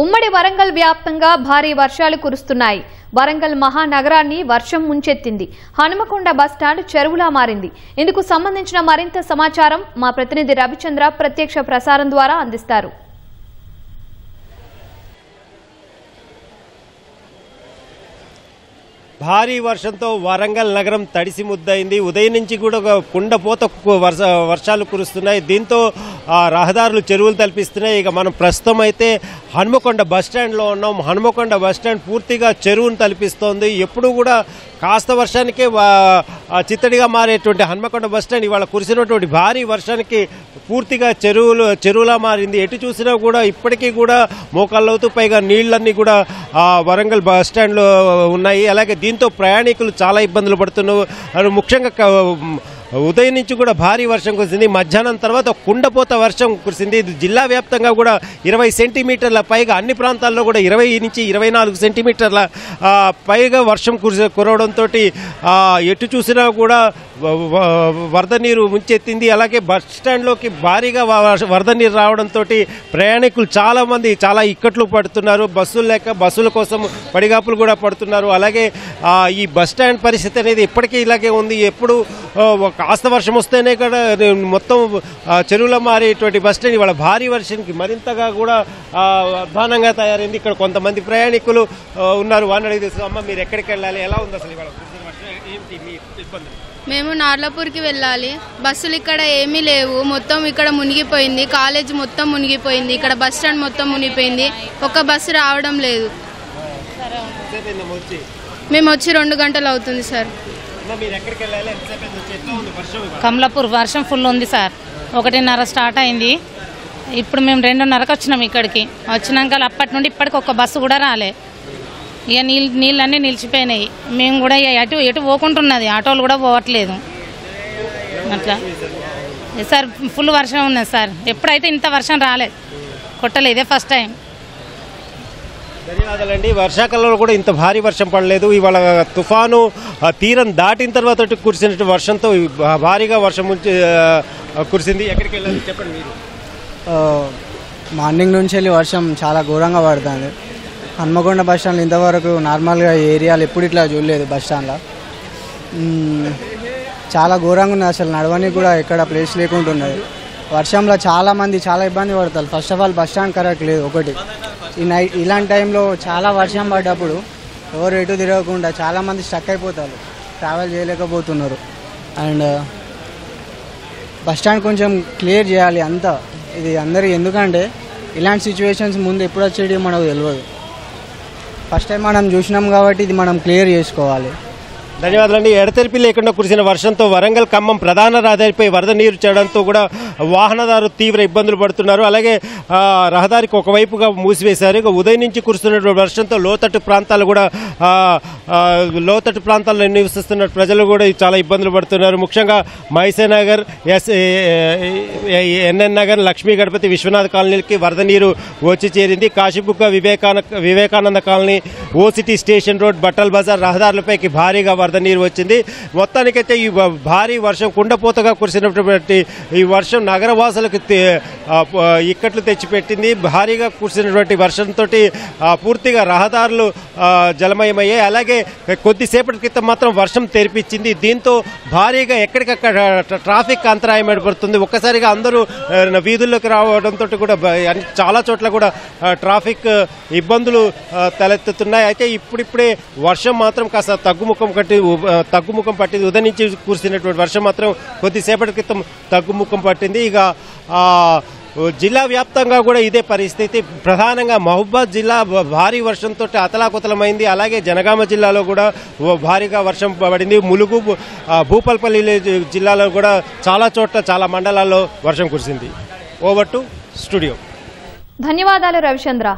ఉమ్మడి వరంగల్ వ్యాప్తంగా భారీ వర్షాలు కురుస్తున్నాయి. వరంగల్ మహానగరాన్ని వర్షం ముంచెత్తింది. హనుమకొండ బస్టాండ్ చెరువులా మారింది. ఇందుకు సంబంధించిన మరింత సమాచారం మా ప్రతినిధి రవిచంద్ర ప్రత్యక్ష ప్రసారం ద్వారా అందిస్తారు. భారీ వర్షంతో వరంగల్ నగరం తడిసి ముద్దయింది. ఉదయం నుంచి కూడా కుండపోత వర్షాలు కురుస్తున్నాయి. దీంతో రహదారులు చెరువులు తలపిస్తున్నాయి. ఇక మనం ప్రస్తుతం అయితే హనుమకొండ బస్టాండ్లో ఉన్నాం. హనుమకొండ బస్టాండ్ పూర్తిగా చెరువును తలపిస్తోంది. ఎప్పుడు కూడా కాస్త వర్షానికే చిత్తడిగా మారేటువంటి హనుమకొండ బస్టాండ్ ఇవాళ కురిసినటువంటి భారీ వర్షానికి పూర్తిగా చెరువులా మారింది. ఎటు చూసినా కూడా ఇప్పటికీ కూడా మోకాళ్ళవుతూ పైగా నీళ్లన్నీ కూడా వరంగల్ బస్టాండ్లో ఉన్నాయి. అలాగే దీంతో ప్రయాణికులు చాలా ఇబ్బందులు పడుతున్నారు. ముఖ్యంగా ఉదయం నుంచి కూడా భారీ వర్షం కురిసింది. మధ్యాహ్నం తర్వాత కుండపోత వర్షం కురిసింది. జిల్లా వ్యాప్తంగా కూడా 20 సెంటీమీటర్ల పైగా అన్ని ప్రాంతాల్లో కూడా 20 నుంచి 24 సెంటీమీటర్ల పైగా వర్షం కురవడంతో ఎటు చూసినా కూడా వరద నీరు ముంచెత్తింది. అలాగే బస్ స్టాండ్లోకి భారీగా వరద నీరు రావడంతో ప్రయాణికులు చాలామంది చాలా ఇక్కట్లు పడుతున్నారు. బస్సులు లేక బస్సుల కోసం పడిగాపులు కూడా పడుతున్నారు. అలాగే ఈ బస్ స్టాండ్ పరిస్థితి అనేది ఇప్పటికీ ఇలాగే ఉంది. ఎప్పుడు కాస్త వర్షం వస్తేనే కూడా మొత్తం చెరువులో మారేటువంటి బస్ స్టాండ్ ఇవాళ భారీ వర్షానికి మరింతగా కూడా అధ్వానంగా తయారైంది. ఇక్కడ కొంతమంది ప్రయాణికులు ఉన్నారు. వాడిని అడిగి తెలుసు. అమ్మ, మీరు ఎక్కడికి వెళ్ళాలి? ఎలా ఉంది అసలు ఇవాళ ఏంటి మీ ఇబ్బంది? మేము నార్లాపూర్కి వెళ్ళాలి. బస్సులు ఇక్కడ ఏమీ లేవు. మొత్తం ఇక్కడ మునిగిపోయింది. కాలేజ్ మొత్తం మునిగిపోయింది. ఇక్కడ బస్ స్టాండ్ మొత్తం మునిగిపోయింది. ఒక్క బస్సు రావడం లేదు. మేము వచ్చి 2 గంటలు అవుతుంది సార్. కమలాపూర్ వర్షం ఫుల్ ఉంది సార్. 1:30 స్టార్ట్ అయింది. ఇప్పుడు మేము 2:30కి వచ్చినాం ఇక్కడికి. వచ్చినాక అప్పటి నుండి ఇప్పటికి ఒక బస్సు కూడా రాలే. ఇక నీళ్ళన్నీ నిలిచిపోయినాయి. మేము కూడా ఎటు పోకుంటున్నది. ఆటోలు కూడా పోవట్లేదు. అట్లా సార్ ఫుల్ వర్షం ఉన్నది సార్. ఎప్పుడైతే ఇంత వర్షం రాలేదు, కొట్టలేదు. ఇదే ఫస్ట్ టైం. ధన్యవాదాలండి. వర్షాకాలంలో కూడా ఇంత భారీ వర్షం పడలేదు. ఇవాళ తుఫాను తీరం దాటిన తర్వాత కురిసిన వర్షంతో భారీగా వర్షం కురిసింది. ఎక్కడికి వెళ్ళాలి చెప్పండి మీరు? మార్నింగ్ నుంచి వెళ్ళి వర్షం చాలా ఘోరంగా పడుతుంది. హన్మకొండ బస్ స్టాండ్లో ఇంతవరకు నార్మల్గా ఏరియాలు ఎప్పుడు ఇట్లా చూడలేదు. బస్ స్టాండ్లో చాలా ఘోరంగా ఉంది. అసలు నడవడానికి కూడా ఎక్కడ ప్లేస్ లేకుంటున్నది. వర్షంలో చాలామంది చాలా ఇబ్బంది పడతారు. First of all bus stand correct లేదు. ఒకటి ఇలాంటి టైంలో చాలా వర్షం పడ్డప్పుడు ఎవరు ఎటు తిరగకుండా చాలామంది స్టక్ అయిపోతారు. ట్రావెల్ చేయలేకపోతున్నారు. అండ్ బస్ స్టాండ్ కొంచెం క్లియర్ చేయాలి అంతా. ఇది అందరికీ, ఎందుకంటే ఇలాంటి సిచ్యువేషన్స్ ముందు ఎప్పుడు వచ్చేది మనకు తెలియదు. ఫస్ట్ టైం మనం చూసినాం కాబట్టి ఇది మనం క్లియర్ చేసుకోవాలి. ధన్యవాదాలండి. ఎడతెరిపి లేకుండా కురిసిన వర్షంతో వరంగల్ ఖమ్మం ప్రధాన రహదారిపై వరద నీరు చేరడంతో కూడా వాహనదారులు తీవ్ర ఇబ్బందులు పడుతున్నారు. అలాగే రహదారికి ఒకవైపుగా మూసివేశారు. ఇక ఉదయం నుంచి కురుస్తున్న వర్షంతో లోతట్టు ప్రాంతాల్లో నివసిస్తున్న ప్రజలు కూడా చాలా ఇబ్బందులు పడుతున్నారు. ముఖ్యంగా మైసేనగర్, ఎన్ఎన్ నగర్, లక్ష్మీ గణపతి, విశ్వనాథ్ కాలనీలకి వరద నీరు వచ్చి చేరింది. కాశీబుగ్గ, వివేకానంద కాలనీ, ఓసిటీ స్టేషన్ రోడ్, బట్టల్ బజార్ రహదారులపైకి భారీగా వరద నీరు వచ్చింది. మొత్తానికైతే ఈ భారీ వర్షం కుండపోతగా కురిసినటువంటి ఈ వర్షం నగరవాసులకు ఇక్కట్లు తెచ్చిపెట్టింది. భారీగా కురిసినటువంటి వర్షంతో పూర్తిగా రహదారులు జలమయమయ్యాయి. అలాగే కొద్దిసేపటి క్రితం మాత్రం వర్షం తెరిపించింది. దీంతో భారీగా ఎక్కడికక్కడ ట్రాఫిక్ అంతరాయం ఏర్పడుతుంది. ఒక్కసారిగా అందరూ వీధుల్లోకి రావడంతో కూడా చాలా చోట్ల కూడా ట్రాఫిక్ ఇబ్బందులు తలెత్తుతున్నాయి. అయితే ఇప్పుడిప్పుడే వర్షం మాత్రం కాస్త తగ్గుముఖం పట్టింది. ఉదయం నుంచి కురిసినటువంటి వర్షం మాత్రం కొద్దిసేపటి క్రితం తగ్గుముఖం పట్టింది. ఇక జిల్లా వ్యాప్తంగా కూడా ఇదే పరిస్థితి. ప్రధానంగా మహబూబాద్ జిల్లా భారీ వర్షంతో అతలాకుతలమైంది. అలాగే జనగామ జిల్లాలో కూడా భారీగా వర్షం పడింది. ములుగు, భూపాలపల్లి జిల్లాలో కూడా చాలా చోట్ల చాలా మండలాల్లో వర్షం కురిసింది. Over to studio. ధన్యవాదాలు రవిచంద్ర.